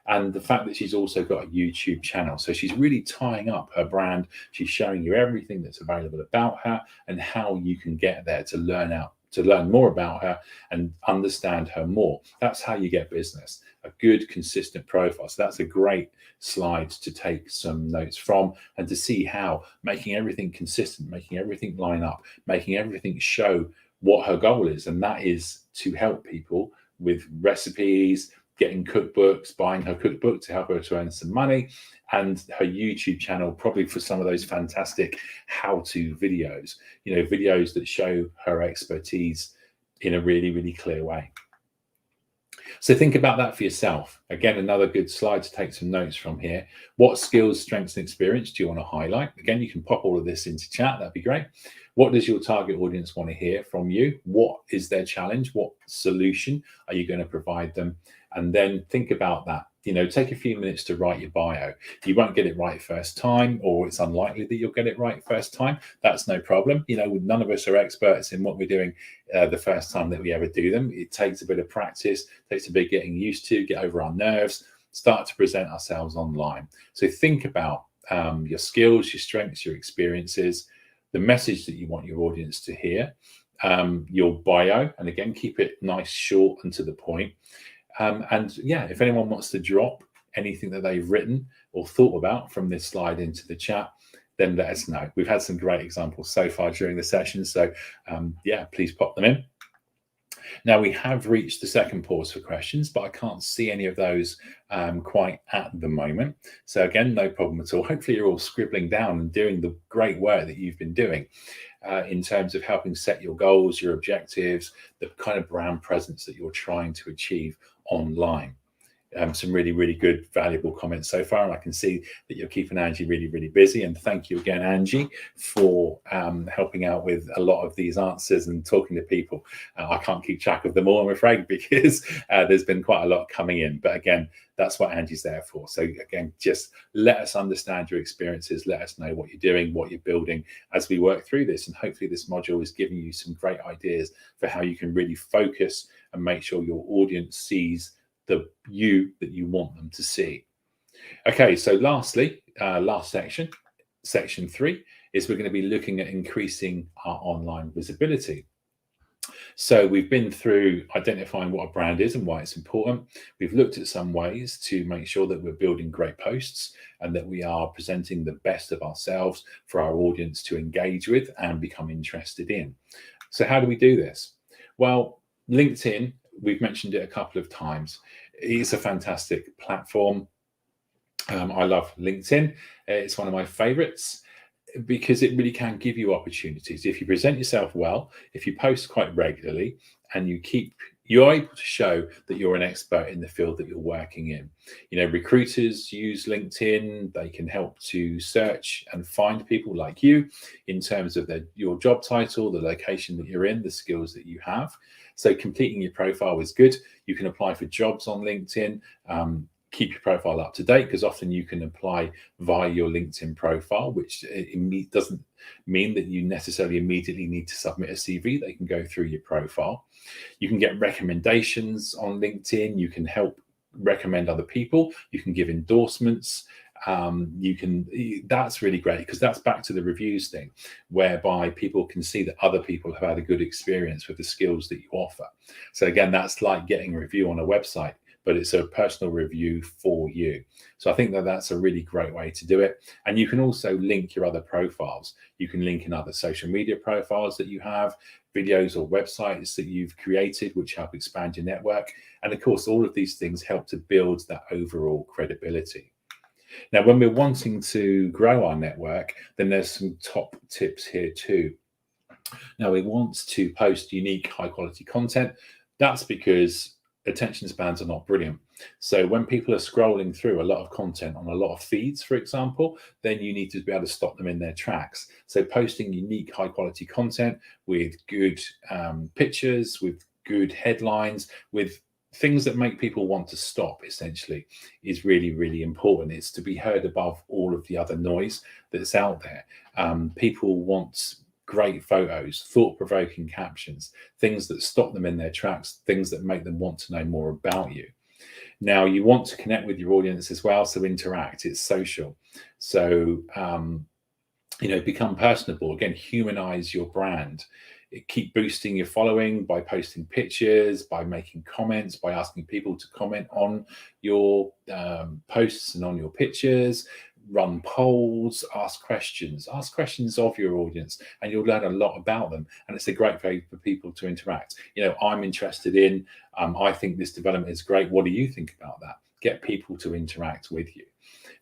And the fact that she's also got a YouTube channel. So she's really tying up her brand. She's showing you everything that's available about her and how you can get there to learn more about her and understand her more. That's how you get business, a good, consistent profile. So that's a great slide to take some notes from and to see how making everything consistent, making everything line up, making everything show what her goal is. And that is to help people with recipes, getting cookbooks, buying her cookbook to help her to earn some money, and her YouTube channel, probably for some of those fantastic how-to videos, videos that show her expertise in a really, really clear way. So think about that for yourself. Again, another good slide to take some notes from here. What skills, strengths, and experience do you want to highlight? Again, you can pop all of this into chat. That'd be great. What does your target audience want to hear from you? What is their challenge? What solution are you going to provide them? And then think about that. Take a few minutes to write your bio. You won't get it right first time, or it's unlikely that you'll get it right first time. That's no problem. None of us are experts in what we're doing the first time that we ever do them. It takes a bit of practice, takes a bit of getting used to, get over our nerves, start to present ourselves online. So think about your skills, your strengths, your experiences, the message that you want your audience to hear, your bio, and again, keep it nice, short, and to the point. And yeah, if anyone wants to drop anything that they've written or thought about from this slide into the chat, then let us know. We've had some great examples so far during the session. So yeah, please pop them in. Now we have reached the second pause for questions, but I can't see any of those quite at the moment. So again, no problem at all. Hopefully you're all scribbling down and doing the great work that you've been doing in terms of helping set your goals, your objectives, the kind of brand presence that you're trying to achieve online. Some really, really good, valuable comments so far. And I can see that you're keeping Angie really, really busy. And thank you again, Angie, for helping out with a lot of these answers and talking to people. I can't keep track of them all, I'm afraid, because there's been quite a lot coming in. But again, that's what Angie's there for. So again, just let us understand your experiences. Let us know what you're doing, what you're building as we work through this. And hopefully this module is giving you some great ideas for how you can really focus and make sure your audience sees the you that you want them to see. Okay, so lastly, last section 3, is we're going to be looking at increasing our online visibility. So we've been through identifying what a brand is and why it's important. We've looked at some ways to make sure that we're building great posts and that we are presenting the best of ourselves for our audience to engage with and become interested in. So how do we do this? Well, LinkedIn, we've mentioned it a couple of times. It's a fantastic platform. I love LinkedIn. It's one of my favorites because it really can give you opportunities. If you present yourself well, if you post quite regularly, and you're able to show that you're an expert in the field that you're working in. Recruiters use LinkedIn. They can help to search and find people like you in terms of your job title, the location that you're in, the skills that you have. So completing your profile is good. You can apply for jobs on LinkedIn. Keep your profile up to date, because often you can apply via your LinkedIn profile, which doesn't mean that you necessarily immediately need to submit a CV. They can go through your profile. You can get recommendations on LinkedIn. You can help recommend other people. You can give endorsements. That's really great, because that's back to the reviews thing, whereby people can see that other people have had a good experience with the skills that you offer. So again, that's like getting a review on a website, but it's a personal review for you. So I think that that's a really great way to do it. And you can also link your other profiles. You can link in other social media profiles that you have, videos or websites that you've created, which help expand your network. And of course, all of these things help to build that overall credibility. Now, when we're wanting to grow our network, then there's some top tips here too. Now, we want to post unique, high quality content. That's because attention spans are not brilliant. So when people are scrolling through a lot of content on a lot of feeds, for example, then you need to be able to stop them in their tracks. So posting unique, high quality content with good pictures, with good headlines, with things that make people want to stop essentially is really, really important. It's to be heard above all of the other noise that's out there. People want great photos, thought-provoking captions, things that stop them in their tracks, things that make them want to know more about you. Now, you want to connect with your audience as well, so interact. It's social. So, become personable. Again, humanize your brand. Keep boosting your following by posting pictures, by making comments, by asking people to comment on your posts and on your pictures. Run polls, ask questions of your audience, and you'll learn a lot about them. And it's a great way for people to interact. I'm interested in, I think this development is great. What do you think about that? Get people to interact with you.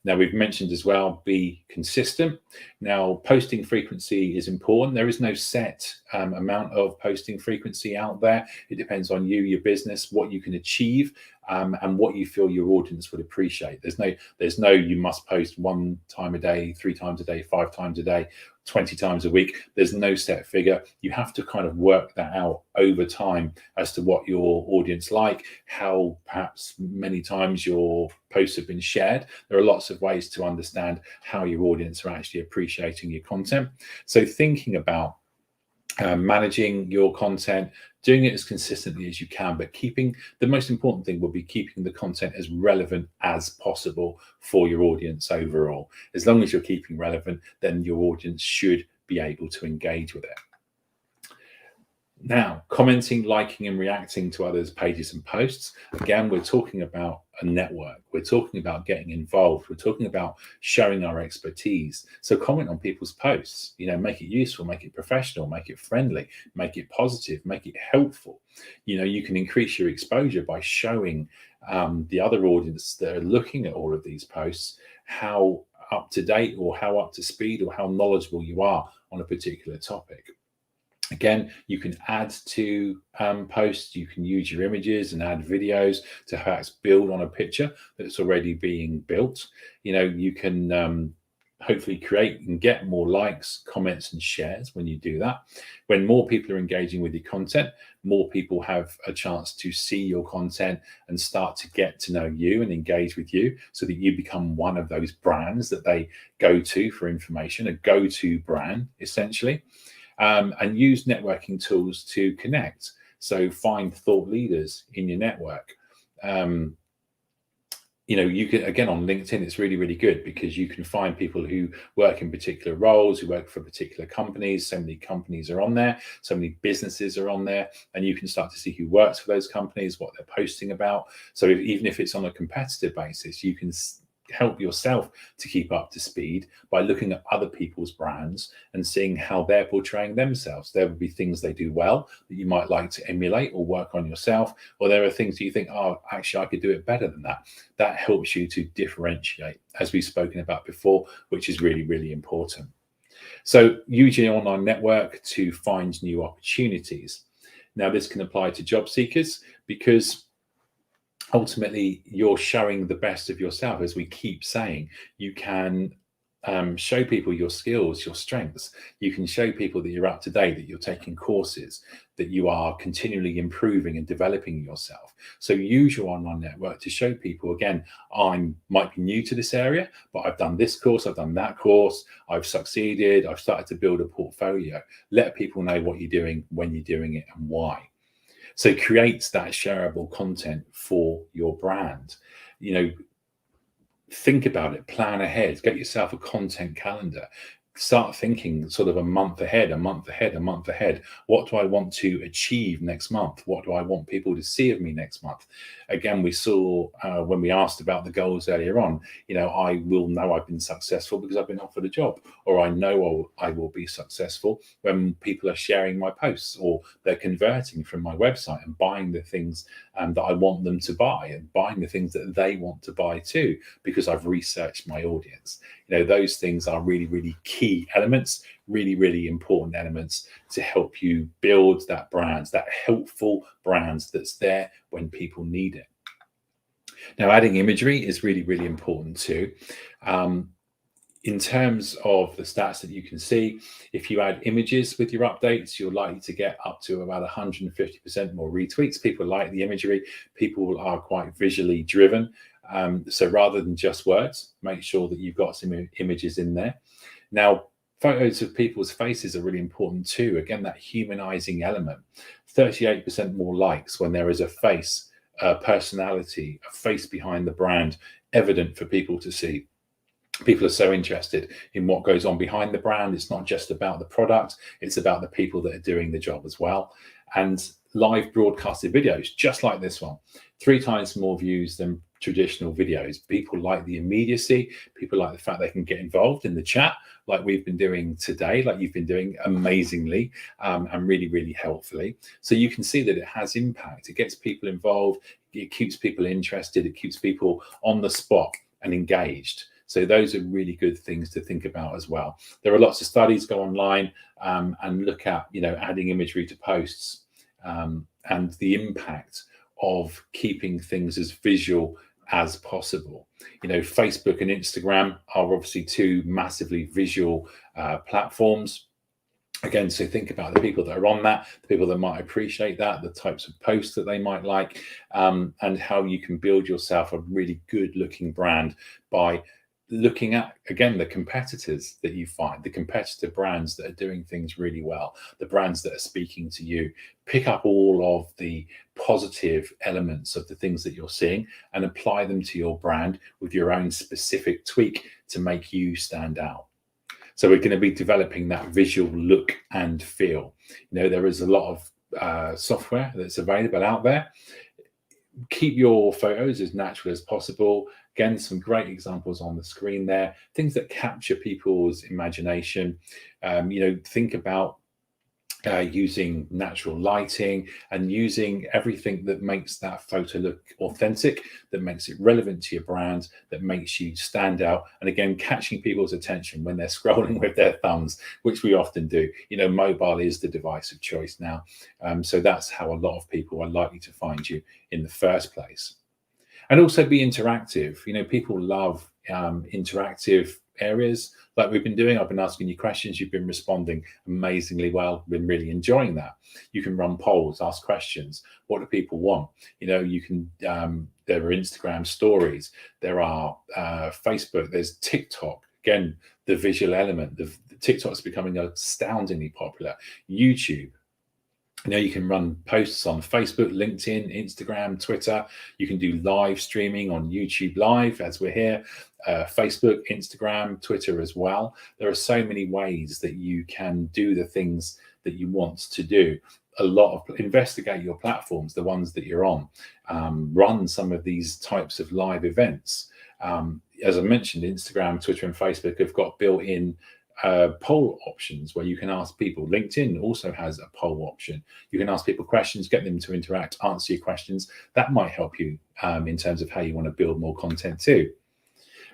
Now, we've mentioned as well, be consistent. Now, posting frequency is important. There is no set amount of posting frequency out there. It depends on you, your business, what you can achieve, and what you feel your audience would appreciate. There's no you must post 1 time a day, 3 times a day, 5 times a day, 20 times a week. There's no set figure. You have to kind of work that out over time as to what your audience like, how perhaps many times your posts have been shared. There are lots of ways to understand how your audience are actually appreciating your content. So thinking about managing your content, doing it as consistently as you can, but the most important thing will be keeping the content as relevant as possible for your audience overall. As long as you're keeping relevant, then your audience should be able to engage with it. Now, commenting, liking, and reacting to others' pages and posts. Again, we're talking about a network. We're talking about getting involved. We're talking about showing our expertise. So comment on people's posts, make it useful, make it professional, make it friendly, make it positive, make it helpful. You can increase your exposure by showing the other audience that are looking at all of these posts how up to date or how up to speed or how knowledgeable you are on a particular topic. Again, you can add to posts, you can use your images and add videos to perhaps build on a picture that's already being built. You can hopefully create and get more likes, comments, and shares when you do that. When more people are engaging with your content, more people have a chance to see your content and start to get to know you and engage with you so that you become one of those brands that they go to for information, a go-to brand, essentially. And use networking tools to connect. So find thought leaders in your network. You can, again, on LinkedIn, it's really, really good because you can find people who work in particular roles, who work for particular companies. So many companies are on there, so many businesses are on there, and you can start to see who works for those companies, what they're posting about. So even if it's on a competitive basis, you can help yourself to keep up to speed by looking at other people's brands and seeing how they're portraying themselves. There will be things they do well that you might like to emulate or work on yourself, or there are things that you think, oh, actually I could do it better than that. That helps you to differentiate, as we've spoken about before, which is really, really important. So use your online network to find new opportunities. Now, this can apply to job seekers because ultimately you're showing the best of yourself. As we keep saying, you can show people your skills, your strengths. You can show people that you're up to date, that you're taking courses, that you are continually improving and developing yourself. So use your online network to show people, again, I might be new to this area, but I've done this course, I've done that course, I've succeeded, I've started to build a portfolio. Let people know what you're doing, when you're doing it, and why. So create that shareable content for your brand. Think about it, plan ahead, get yourself a content calendar, start thinking sort of a month ahead, a month ahead, a month ahead. What do I want to achieve next month? What do I want people to see of me next month? Again, we saw when we asked about the goals earlier on, I will know I've been successful because I've been offered a job, or I know I will be successful when people are sharing my posts, or they're converting from my website and buying the things that I want them to buy, and buying the things that they want to buy too, because I've researched my audience. Those things are really, really key elements, really, really important elements to help you build that brand, that helpful brand that's there when people need it. Now, adding imagery is really, really important too. In terms of the stats that you can see, if you add images with your updates, you're likely to get up to about 150% more retweets. People like the imagery. People are quite visually driven. So rather than just words, make sure that you've got some images in there. Now, photos of people's faces are really important too. Again, that humanizing element. 38% more likes when there is a face, a personality, a face behind the brand, evident for people to see. People are so interested in what goes on behind the brand. It's not just about the product, it's about the people that are doing the job as well. And live broadcasted videos, just like this one, 3 times more views than traditional videos. People like the immediacy. People like the fact they can get involved in the chat, like we've been doing today, like you've been doing amazingly and really, really helpfully. So you can see that it has impact. It gets people involved. It keeps people interested. It keeps people on the spot and engaged. So those are really good things to think about as well. There are lots of studies. Go online and look at, adding imagery to posts and the impact of keeping things as visual as possible. Facebook and Instagram are obviously 2 massively visual platforms. Again, so think about the people that are on that, the people that might appreciate that, the types of posts that they might like, and how you can build yourself a really good looking brand by looking at, again, the competitors that you find, the competitor brands that are doing things really well, the brands that are speaking to you. Pick up all of the positive elements of the things that you're seeing and apply them to your brand with your own specific tweak to make you stand out. So we're going to be developing that visual look and feel. There is a lot of software that's available out there. Keep your photos as natural as possible. Again, some great examples on the screen there, things that capture people's imagination. Think about using natural lighting and using everything that makes that photo look authentic, that makes it relevant to your brand, that makes you stand out. And again, catching people's attention when they're scrolling with their thumbs, which we often do. Mobile is the device of choice now. So that's how a lot of people are likely to find you in the first place. And also be interactive. People love interactive areas like we've been doing. I've been asking you questions. You've been responding amazingly well. Been really enjoying that. You can run polls, ask questions. What do people want? You can, there are Instagram stories. There are Facebook. There's TikTok. Again, the visual element. The TikTok's becoming astoundingly popular. YouTube. You can run posts on Facebook, LinkedIn, Instagram, Twitter. You can do live streaming on YouTube Live as we're here, Facebook, Instagram, Twitter as well. There are so many ways that you can do the things that you want to do. Investigate your platforms, the ones that you're on. Run some of these types of live events. As I mentioned, Instagram, Twitter, and Facebook have got built-in poll options where you can ask people. LinkedIn also has a poll option. You can ask people questions, get them to interact, answer your questions. That might help you in terms of how you want to build more content too.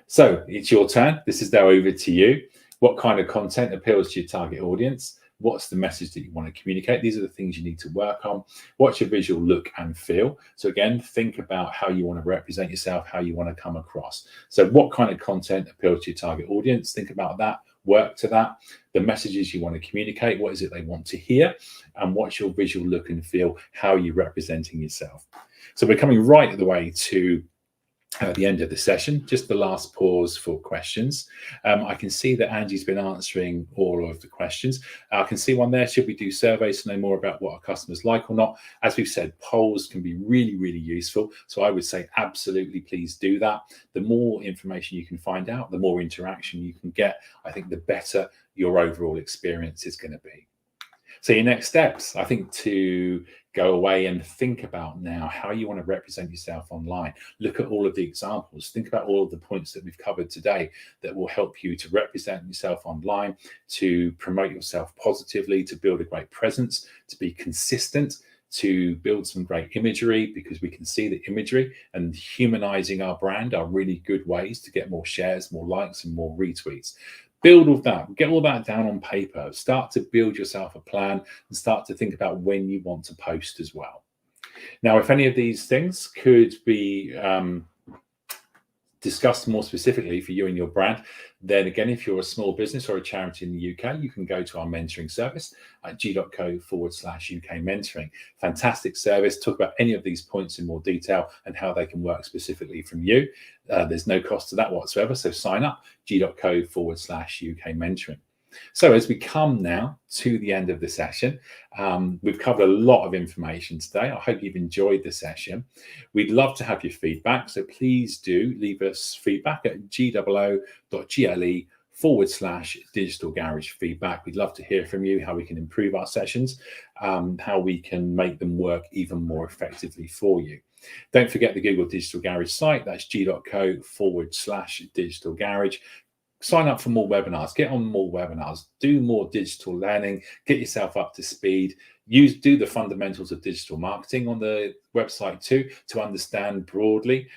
So it's your turn. This is now over to you. What kind of content appeals to your target audience? What's the message that you want to communicate? These are the things you need to work on. What's your visual look and feel? So again, think about how you want to represent yourself, how you want to come across. So what kind of content appeals to your target audience? Think about that. Work to that. The messages you want to communicate, what is it they want to hear? And what's your visual look and feel? How are you representing yourself? So we're coming right the way to at the end of the session, just the last pause for questions. I can see that Angie's been answering all of the questions. I can see one there. Should we do surveys to know more about what our customers like or not? As we've said, polls can be really, really useful. So I would say absolutely, please do that. The more information you can find out, the more interaction you can get, I think the better your overall experience is going to be. So your next steps, I think, to go away and think about now how you want to represent yourself online. Look at all of the examples. Think about all of the points that we've covered today that will help you to represent yourself online, to promote yourself positively, to build a great presence, to be consistent, to build some great imagery, because we can see that imagery and humanizing our brand are really good ways to get more shares, more likes, and more retweets. Build all that, get all that down on paper, start to build yourself a plan and start to think about when you want to post as well. Now, if any of these things could be discussed more specifically for you and your brand, then again, if you're a small business or a charity in the UK, you can go to our mentoring service at g.co/UK mentoring. Fantastic service. Talk about any of these points in more detail and how they can work specifically from you. There's no cost to that whatsoever. So sign up, g.co/UK mentoring. So as we come now to the end of the session, we've covered a lot of information today. I hope you've enjoyed the session. We'd love to have your feedback. So please do leave us feedback at goo.gle/digital garage feedback. We'd love to hear from you, how we can improve our sessions, how we can make them work even more effectively for you. Don't forget the Google Digital Garage site. That's g.co/digital garage. Sign up for more webinars, get on more webinars, do more digital learning, get yourself up to speed, do the fundamentals of digital marketing on the website too, to understand broadly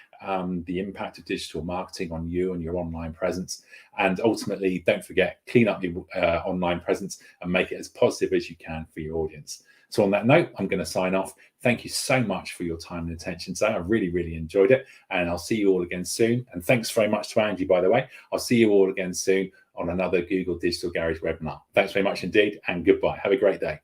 the impact of digital marketing on you and your online presence. And ultimately, don't forget, clean up your online presence and make it as positive as you can for your audience. So on that note, I'm going to sign off. Thank you so much for your time and attention today. I really, really enjoyed it. And I'll see you all again soon. And thanks very much to Angie, by the way. I'll see you all again soon on another Google Digital Garage webinar. Thanks very much indeed, and goodbye. Have a great day.